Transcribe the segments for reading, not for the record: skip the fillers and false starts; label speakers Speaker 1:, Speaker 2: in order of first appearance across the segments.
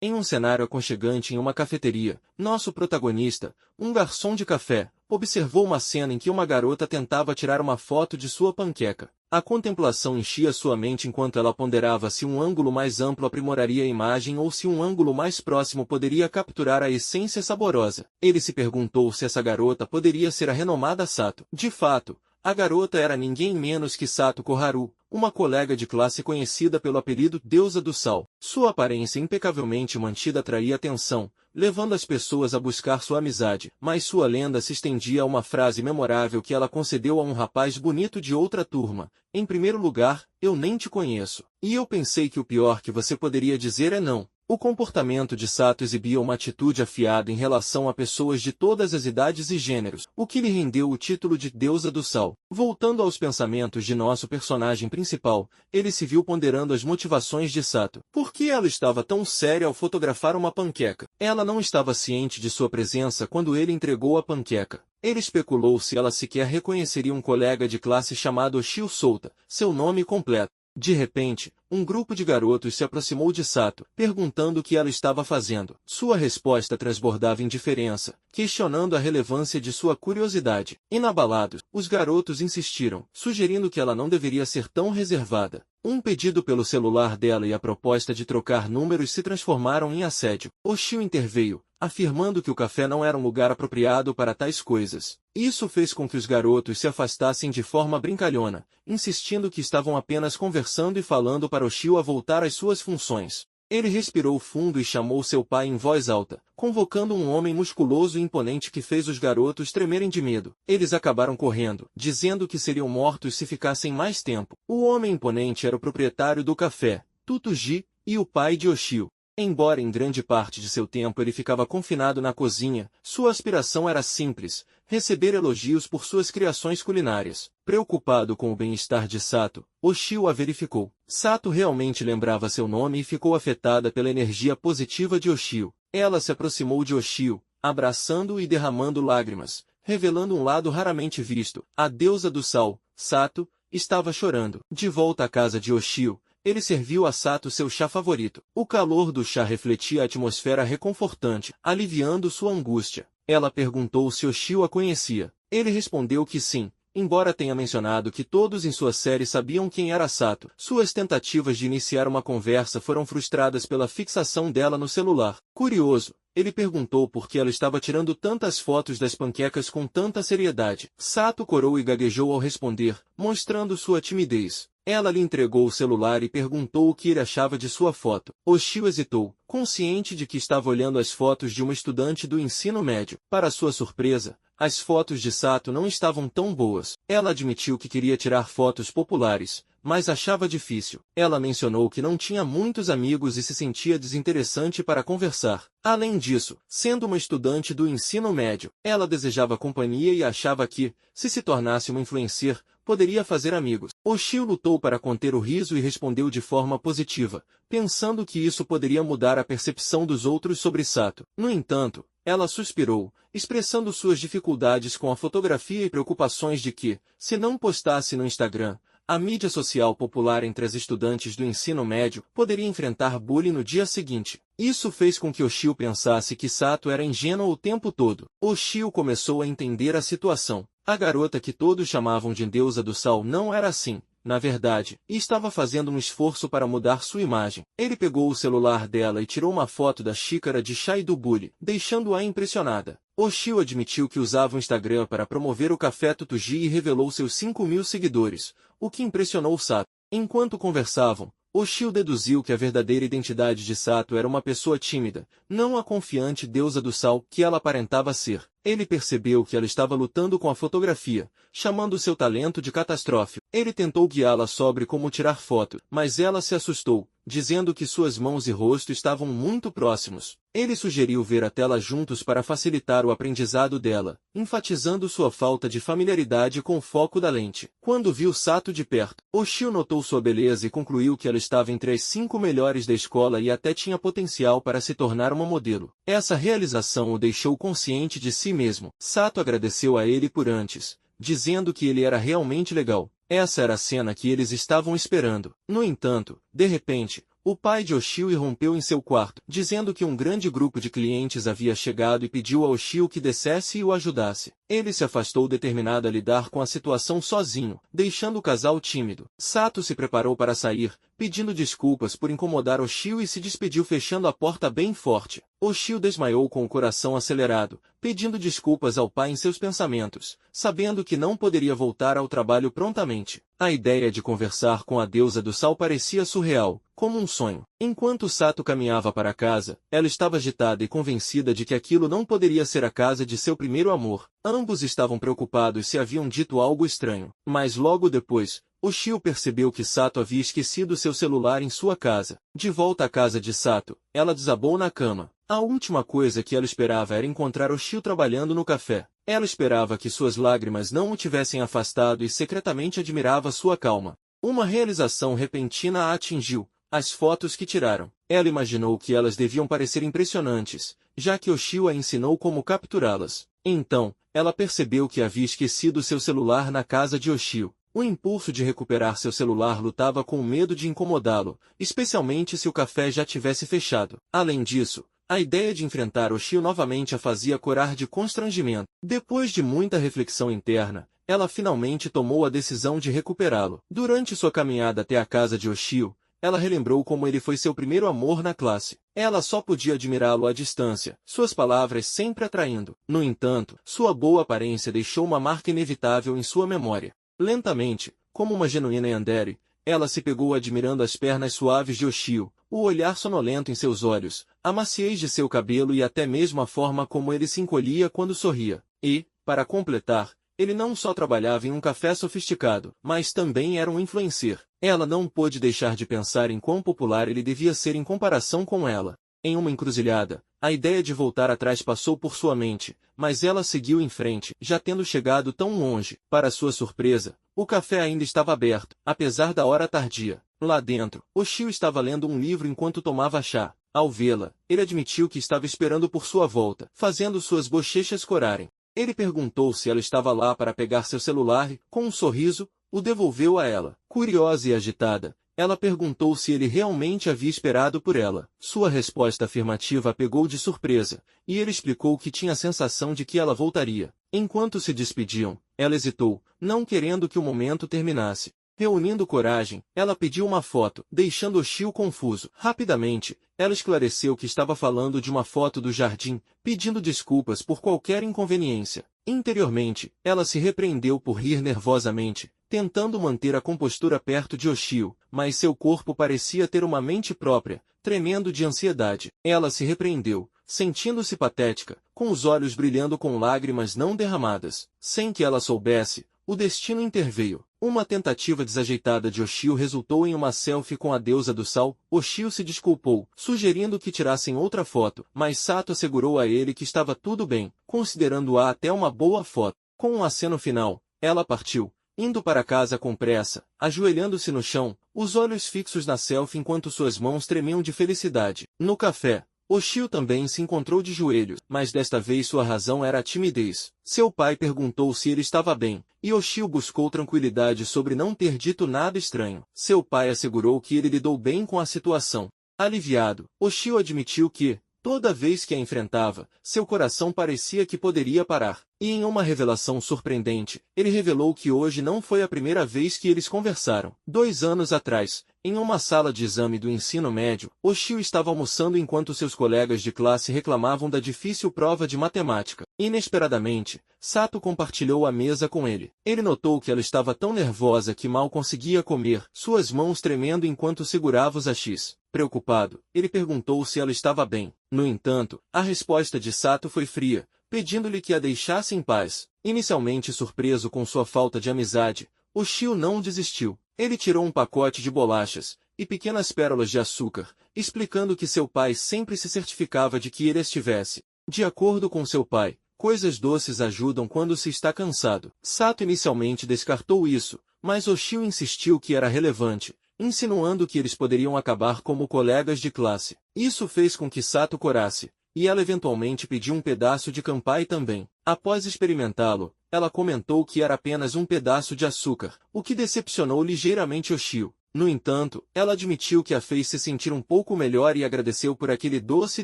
Speaker 1: Em um cenário aconchegante em uma cafeteria, nosso protagonista, um garçom de café, observou uma cena em que uma garota tentava tirar uma foto de sua panqueca. A contemplação enchia sua mente enquanto ela ponderava se um ângulo mais amplo aprimoraria a imagem ou se um ângulo mais próximo poderia capturar a essência saborosa. Ele se perguntou se essa garota poderia ser a renomada Sato. De fato, a garota era ninguém menos que Sato Koharu, uma colega de classe conhecida pelo apelido Deusa do Sal. Sua aparência impecavelmente mantida atraía atenção, levando as pessoas a buscar sua amizade, mas sua lenda se estendia a uma frase memorável que ela concedeu a um rapaz bonito de outra turma: em primeiro lugar, eu nem te conheço. E eu pensei que o pior que você poderia dizer é não. O comportamento de Sato exibia uma atitude afiada em relação a pessoas de todas as idades e gêneros, o que lhe rendeu o título de Deusa do Sal. Voltando aos pensamentos de nosso personagem principal, ele se viu ponderando as motivações de Sato. Por que ela estava tão séria ao fotografar uma panqueca? Ela não estava ciente de sua presença quando ele entregou a panqueca. Ele especulou se ela sequer reconheceria um colega de classe chamado Oshio Souta, seu nome completo. De repente, um grupo de garotos se aproximou de Sato, perguntando o que ela estava fazendo. Sua resposta transbordava indiferença, questionando a relevância de sua curiosidade. Inabalados, os garotos insistiram, sugerindo que ela não deveria ser tão reservada. Um pedido pelo celular dela e a proposta de trocar números se transformaram em assédio. Oshio interveio, afirmando que o café não era um lugar apropriado para tais coisas. Isso fez com que os garotos se afastassem de forma brincalhona, insistindo que estavam apenas conversando e falando para Oshio a voltar às suas funções. Ele respirou fundo e chamou seu pai em voz alta, convocando um homem musculoso e imponente que fez os garotos tremerem de medo. Eles acabaram correndo, dizendo que seriam mortos se ficassem mais tempo. O homem imponente era o proprietário do café, Tutuji, e o pai de Oshio. Embora em grande parte de seu tempo ele ficava confinado na cozinha, sua aspiração era simples: receber elogios por suas criações culinárias. Preocupado com o bem-estar de Sato, Oshio a verificou. Sato realmente lembrava seu nome e ficou afetada pela energia positiva de Oshio. Ela se aproximou de Oshio, abraçando-o e derramando lágrimas, revelando um lado raramente visto. A deusa do sal, Sato, estava chorando. De volta à casa de Oshio, ele serviu a Sato seu chá favorito. O calor do chá refletia a atmosfera reconfortante, aliviando sua angústia. Ela perguntou se Oshio a conhecia. Ele respondeu que sim, embora tenha mencionado que todos em sua série sabiam quem era Sato. Suas tentativas de iniciar uma conversa foram frustradas pela fixação dela no celular. Curioso, ele perguntou por que ela estava tirando tantas fotos das panquecas com tanta seriedade. Sato corou e gaguejou ao responder, mostrando sua timidez. Ela lhe entregou o celular e perguntou o que ele achava de sua foto. Oshio hesitou, consciente de que estava olhando as fotos de uma estudante do ensino médio. Para sua surpresa, as fotos de Sato não estavam tão boas. Ela admitiu que queria tirar fotos populares, mas achava difícil. Ela mencionou que não tinha muitos amigos e se sentia desinteressante para conversar. Além disso, sendo uma estudante do ensino médio, ela desejava companhia e achava que, se tornasse uma influencer, poderia fazer amigos. Oshio lutou para conter o riso e respondeu de forma positiva, pensando que isso poderia mudar a percepção dos outros sobre Sato. No entanto, ela suspirou, expressando suas dificuldades com a fotografia e preocupações de que, se não postasse no Instagram, a mídia social popular entre as estudantes do ensino médio, poderia enfrentar bullying no dia seguinte. Isso fez com que Oshio pensasse que Sato era ingênua o tempo todo. Oshio começou a entender a situação. A garota que todos chamavam de deusa do sal não era assim, na verdade, e estava fazendo um esforço para mudar sua imagem. Ele pegou o celular dela e tirou uma foto da xícara de chá e do bule, deixando-a impressionada. Oshio admitiu que usava o Instagram para promover o café Tutuji e revelou seus 5.000 seguidores, o que impressionou Sato. Enquanto conversavam, Oshio deduziu que a verdadeira identidade de Sato era uma pessoa tímida, não a confiante deusa do sal que ela aparentava ser. Ele percebeu que ela estava lutando com a fotografia, chamando seu talento de catástrofe. Ele tentou guiá-la sobre como tirar foto, mas ela se assustou, dizendo que suas mãos e rosto estavam muito próximos. Ele sugeriu ver a tela juntos para facilitar o aprendizado dela, enfatizando sua falta de familiaridade com o foco da lente. Quando viu Sato de perto, Oshio notou sua beleza e concluiu que ela estava entre as 5 melhores da escola e até tinha potencial para se tornar uma modelo. Essa realização o deixou consciente de si mesmo. Sato agradeceu a ele por antes, dizendo que ele era realmente legal. Essa era a cena que eles estavam esperando. No entanto, de repente, o pai de Oshio irrompeu em seu quarto, dizendo que um grande grupo de clientes havia chegado e pediu a Oshio que descesse e o ajudasse. Ele se afastou determinado a lidar com a situação sozinho, deixando o casal tímido. Sato se preparou para sair, pedindo desculpas por incomodar Oshio e se despediu fechando a porta bem forte. Oshio desmaiou com o coração acelerado, pedindo desculpas ao pai em seus pensamentos, sabendo que não poderia voltar ao trabalho prontamente. A ideia de conversar com a deusa do sal parecia surreal, como um sonho. Enquanto Sato caminhava para casa, ela estava agitada e convencida de que aquilo não poderia ser a casa de seu primeiro amor. Ambos estavam preocupados se haviam dito algo estranho. Mas logo depois, Oshio percebeu que Sato havia esquecido seu celular em sua casa. De volta à casa de Sato, ela desabou na cama. A última coisa que ela esperava era encontrar Oshio trabalhando no café. Ela esperava que suas lágrimas não o tivessem afastado e secretamente admirava sua calma. Uma realização repentina a atingiu. As fotos que tiraram. Ela imaginou que elas deviam parecer impressionantes, já que Oshio a ensinou como capturá-las. Então, ela percebeu que havia esquecido seu celular na casa de Oshio. O impulso de recuperar seu celular lutava com o medo de incomodá-lo, especialmente se o café já tivesse fechado. Além disso, a ideia de enfrentar Oshio novamente a fazia corar de constrangimento. Depois de muita reflexão interna, ela finalmente tomou a decisão de recuperá-lo. Durante sua caminhada até a casa de Oshio, ela relembrou como ele foi seu primeiro amor na classe. Ela só podia admirá-lo à distância, suas palavras sempre atraindo. No entanto, sua boa aparência deixou uma marca inevitável em sua memória. Lentamente, como uma genuína yandere, ela se pegou admirando as pernas suaves de Oshio, o olhar sonolento em seus olhos, a maciez de seu cabelo e até mesmo a forma como ele se encolhia quando sorria. E, para completar, ele não só trabalhava em um café sofisticado, mas também era um influencer. Ela não pôde deixar de pensar em quão popular ele devia ser em comparação com ela. Em uma encruzilhada, a ideia de voltar atrás passou por sua mente, mas ela seguiu em frente, já tendo chegado tão longe. Para sua surpresa, o café ainda estava aberto, apesar da hora tardia. Lá dentro, Oshio estava lendo um livro enquanto tomava chá. Ao vê-la, ele admitiu que estava esperando por sua volta, fazendo suas bochechas corarem. Ele perguntou se ela estava lá para pegar seu celular e, com um sorriso, o devolveu a ela. Curiosa e agitada, ela perguntou se ele realmente havia esperado por ela. Sua resposta afirmativa a pegou de surpresa, e ele explicou que tinha a sensação de que ela voltaria. Enquanto se despediam, ela hesitou, não querendo que o momento terminasse. Reunindo coragem, ela pediu uma foto, deixando Oshio confuso. Rapidamente, ela esclareceu que estava falando de uma foto do jardim, pedindo desculpas por qualquer inconveniência. Interiormente, ela se repreendeu por rir nervosamente, tentando manter a compostura perto de Oshio, mas seu corpo parecia ter uma mente própria, tremendo de ansiedade. Ela se repreendeu, sentindo-se patética, com os olhos brilhando com lágrimas não derramadas. Sem que ela soubesse, o destino interveio. Uma tentativa desajeitada de Oshio resultou em uma selfie com a deusa do sal. Oshio se desculpou, sugerindo que tirassem outra foto, mas Sato assegurou a ele que estava tudo bem, considerando-a até uma boa foto. Com um aceno final, ela partiu, indo para casa com pressa, ajoelhando-se no chão, os olhos fixos na selfie enquanto suas mãos tremiam de felicidade. No café, Oshio também se encontrou de joelhos, mas desta vez sua razão era a timidez. Seu pai perguntou se ele estava bem, e Oshio buscou tranquilidade sobre não ter dito nada estranho. Seu pai assegurou que ele lidou bem com a situação. Aliviado, Oshio admitiu que, toda vez que a enfrentava, seu coração parecia que poderia parar. E em uma revelação surpreendente, ele revelou que hoje não foi a primeira vez que eles conversaram. 2 anos atrás, em uma sala de exame do ensino médio, Oshio estava almoçando enquanto seus colegas de classe reclamavam da difícil prova de matemática. Inesperadamente, Sato compartilhou a mesa com ele. Ele notou que ela estava tão nervosa que mal conseguia comer, suas mãos tremendo enquanto segurava os achis. Preocupado, ele perguntou se ela estava bem. No entanto, a resposta de Sato foi fria, pedindo-lhe que a deixasse em paz. Inicialmente surpreso com sua falta de amizade, Oshio não desistiu. Ele tirou um pacote de bolachas e pequenas pérolas de açúcar, explicando que seu pai sempre se certificava de que ele estivesse. De acordo com seu pai, coisas doces ajudam quando se está cansado. Sato inicialmente descartou isso, mas Oshio insistiu que era relevante, insinuando que eles poderiam acabar como colegas de classe. Isso fez com que Sato corasse, e ela eventualmente pediu um pedaço de campai também. Após experimentá-lo, ela comentou que era apenas um pedaço de açúcar, o que decepcionou ligeiramente Oshio. No entanto, ela admitiu que a fez se sentir um pouco melhor e agradeceu por aquele doce e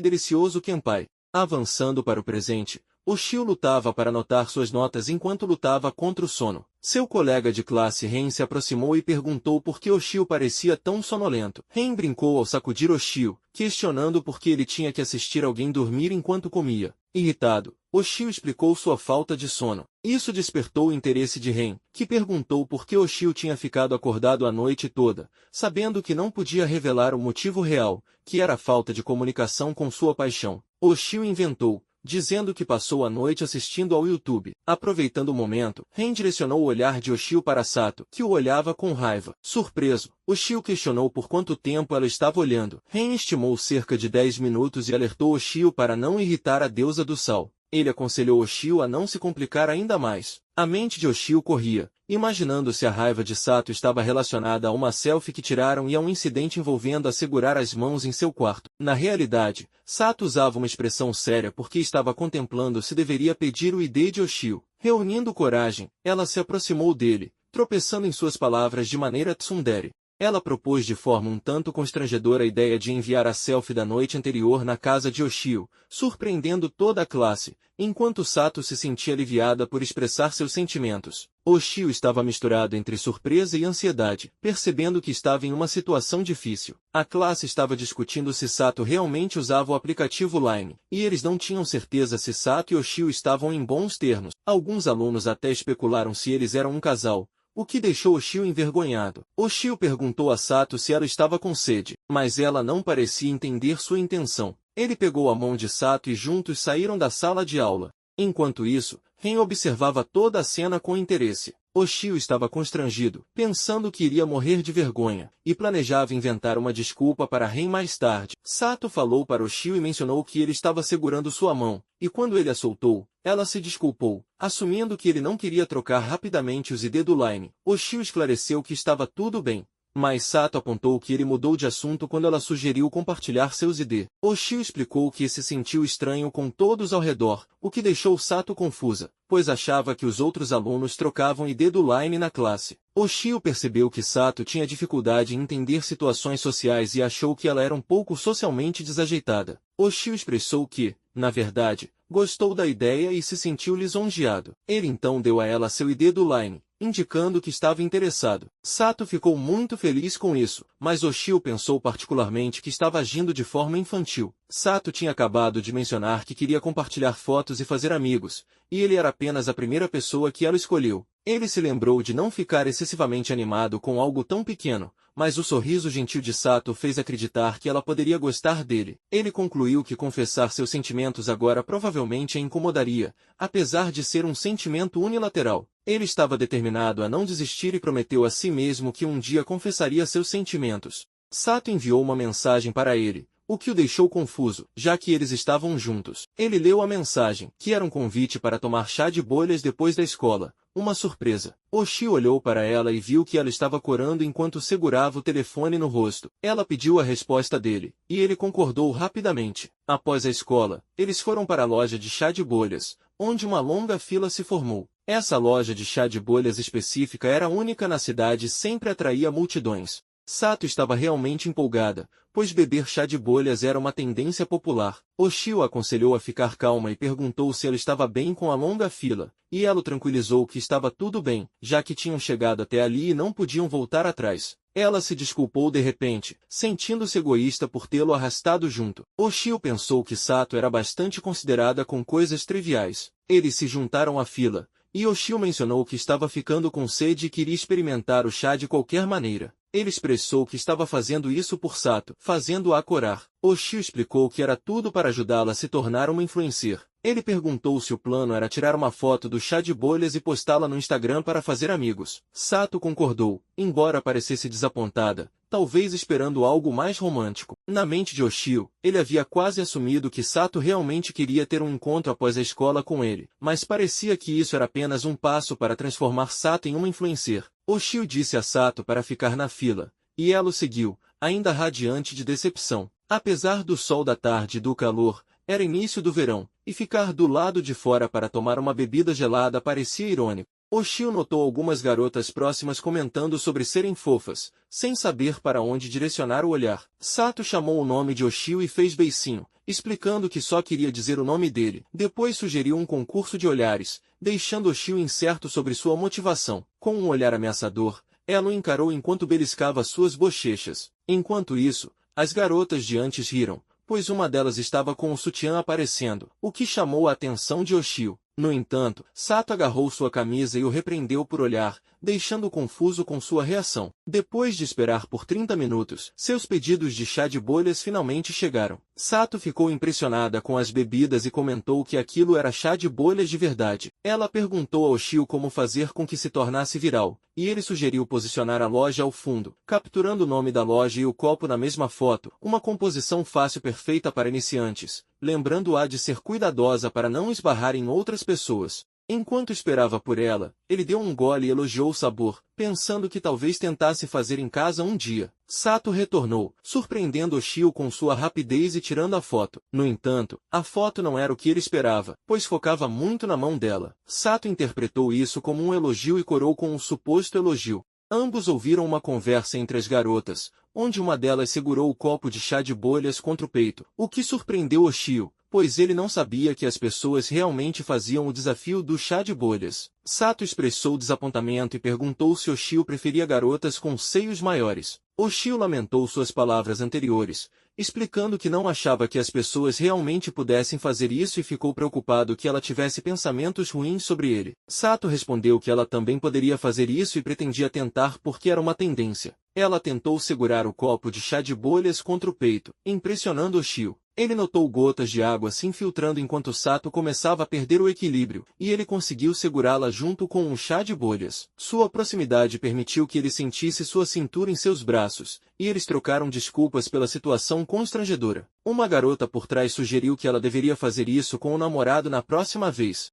Speaker 1: delicioso kenpai. Avançando para o presente, Oshio lutava para anotar suas notas enquanto lutava contra o sono. Seu colega de classe Ren se aproximou e perguntou por que Oshio parecia tão sonolento. Ren brincou ao sacudir Oshio, questionando por que ele tinha que assistir alguém dormir enquanto comia. Irritado, Oshio explicou sua falta de sono. Isso despertou o interesse de Ren, que perguntou por que Oshio tinha ficado acordado a noite toda, sabendo que não podia revelar o motivo real, que era a falta de comunicação com sua paixão. Oshio inventou, dizendo que passou a noite assistindo ao YouTube. Aproveitando o momento, Ren direcionou o olhar de Oshio para Sato, que o olhava com raiva. Surpreso, Oshio questionou por quanto tempo ela estava olhando. Ren estimou cerca de 10 minutos e alertou Oshio para não irritar a deusa do sal. Ele aconselhou Oshio a não se complicar ainda mais. A mente de Oshio corria, imaginando se a raiva de Sato estava relacionada a uma selfie que tiraram e a um incidente envolvendo a segurar as mãos em seu quarto. Na realidade, Sato usava uma expressão séria porque estava contemplando se deveria pedir o ID de Oshio. Reunindo coragem, ela se aproximou dele, tropeçando em suas palavras de maneira tsundere. Ela propôs de forma um tanto constrangedora a ideia de enviar a selfie da noite anterior na casa de Oshio, surpreendendo toda a classe, enquanto Sato se sentia aliviada por expressar seus sentimentos. Oshio estava misturado entre surpresa e ansiedade, percebendo que estava em uma situação difícil. A classe estava discutindo se Sato realmente usava o aplicativo Line, e eles não tinham certeza se Sato e Oshio estavam em bons termos. Alguns alunos até especularam se eles eram um casal, o que deixou Oshio envergonhado. Oshio perguntou a Sato se ela estava com sede, mas ela não parecia entender sua intenção. Ele pegou a mão de Sato e juntos saíram da sala de aula. Enquanto isso, Ren observava toda a cena com interesse. Oshio estava constrangido, pensando que iria morrer de vergonha, e planejava inventar uma desculpa para Ren mais tarde. Sato falou para Oshio e mencionou que ele estava segurando sua mão, e quando ele a soltou, ela se desculpou, assumindo que ele não queria trocar rapidamente os ID do Line. Oshio esclareceu que estava tudo bem, mas Sato apontou que ele mudou de assunto quando ela sugeriu compartilhar seus ID. Oshio explicou que se sentiu estranho com todos ao redor, o que deixou Sato confusa, pois achava que os outros alunos trocavam ID do Line na classe. Oshio percebeu que Sato tinha dificuldade em entender situações sociais e achou que ela era um pouco socialmente desajeitada. Oshio expressou que, na verdade, gostou da ideia e se sentiu lisonjeado. Ele então deu a ela seu ID do Line, indicando que estava interessado. Sato ficou muito feliz com isso, mas Oshio pensou particularmente que estava agindo de forma infantil. Sato tinha acabado de mencionar que queria compartilhar fotos e fazer amigos, e ele era apenas a primeira pessoa que ela escolheu. Ele se lembrou de não ficar excessivamente animado com algo tão pequeno, mas o sorriso gentil de Sato fez acreditar que ela poderia gostar dele. Ele concluiu que confessar seus sentimentos agora provavelmente a incomodaria, apesar de ser um sentimento unilateral. Ele estava determinado a não desistir e prometeu a si mesmo que um dia confessaria seus sentimentos. Sato enviou uma mensagem para ele, o que o deixou confuso, já que eles estavam juntos. Ele leu a mensagem, que era um convite para tomar chá de bolhas depois da escola. Uma surpresa. Oshio olhou para ela e viu que ela estava corando enquanto segurava o telefone no rosto. Ela pediu a resposta dele, e ele concordou rapidamente. Após a escola, eles foram para a loja de chá de bolhas, onde uma longa fila se formou. Essa loja de chá de bolhas específica era única na cidade e sempre atraía multidões. Sato estava realmente empolgada, pois beber chá de bolhas era uma tendência popular. Oshio a aconselhou a ficar calma e perguntou se ela estava bem com a longa fila, e ela o tranquilizou que estava tudo bem, já que tinham chegado até ali e não podiam voltar atrás. Ela se desculpou de repente, sentindo-se egoísta por tê-lo arrastado junto. Oshio pensou que Sato era bastante considerada com coisas triviais. Eles se juntaram à fila, e Oshio mencionou que estava ficando com sede e queria experimentar o chá de qualquer maneira. Ele expressou que estava fazendo isso por Sato, fazendo-a corar. Oshio explicou que era tudo para ajudá-la a se tornar uma influencer. Ele perguntou se o plano era tirar uma foto do chá de bolhas e postá-la no Instagram para fazer amigos. Sato concordou, embora parecesse desapontada, talvez esperando algo mais romântico. Na mente de Oshio, ele havia quase assumido que Sato realmente queria ter um encontro após a escola com ele, mas parecia que isso era apenas um passo para transformar Sato em uma influencer. Oshio disse a Sato para ficar na fila, e ela o seguiu, ainda radiante de decepção. Apesar do sol da tarde e do calor, era início do verão, e ficar do lado de fora para tomar uma bebida gelada parecia irônico. Oshio notou algumas garotas próximas comentando sobre serem fofas, sem saber para onde direcionar o olhar. Sato chamou o nome de Oshio e fez beicinho, explicando que só queria dizer o nome dele. Depois sugeriu um concurso de olhares, deixando Oshio incerto sobre sua motivação. Com um olhar ameaçador, ela o encarou enquanto beliscava suas bochechas. Enquanto isso, as garotas de antes riram, pois uma delas estava com o sutiã aparecendo, o que chamou a atenção de Oshio. No entanto, Sato agarrou sua camisa e o repreendeu por olhar, deixando-o confuso com sua reação. Depois de esperar por 30 minutos, seus pedidos de chá de bolhas finalmente chegaram. Sato ficou impressionada com as bebidas e comentou que aquilo era chá de bolhas de verdade. Ela perguntou a Oshio como fazer com que se tornasse viral, e ele sugeriu posicionar a loja ao fundo, capturando o nome da loja e o copo na mesma foto, uma composição fácil perfeita para iniciantes, lembrando-a de ser cuidadosa para não esbarrar em outras pessoas. Enquanto esperava por ela, ele deu um gole e elogiou o sabor, pensando que talvez tentasse fazer em casa um dia. Sato retornou, surpreendendo Oshio com sua rapidez e tirando a foto. No entanto, a foto não era o que ele esperava, pois focava muito na mão dela. Sato interpretou isso como um elogio e corou com um suposto elogio. Ambos ouviram uma conversa entre as garotas, onde uma delas segurou o copo de chá de bolhas contra o peito, o que surpreendeu Oshio, pois ele não sabia que as pessoas realmente faziam o desafio do chá de bolhas. Sato expressou desapontamento e perguntou se Oshio preferia garotas com seios maiores. Oshio lamentou suas palavras anteriores, explicando que não achava que as pessoas realmente pudessem fazer isso e ficou preocupado que ela tivesse pensamentos ruins sobre ele. Sato respondeu que ela também poderia fazer isso e pretendia tentar porque era uma tendência. Ela tentou segurar o copo de chá de bolhas contra o peito, impressionando Oshio. Ele notou gotas de água se infiltrando enquanto Sato começava a perder o equilíbrio, e ele conseguiu segurá-la junto com um chá de bolhas. Sua proximidade permitiu que ele sentisse sua cintura em seus braços, e eles trocaram desculpas pela situação constrangedora. Uma garota por trás sugeriu que ela deveria fazer isso com o namorado na próxima vez.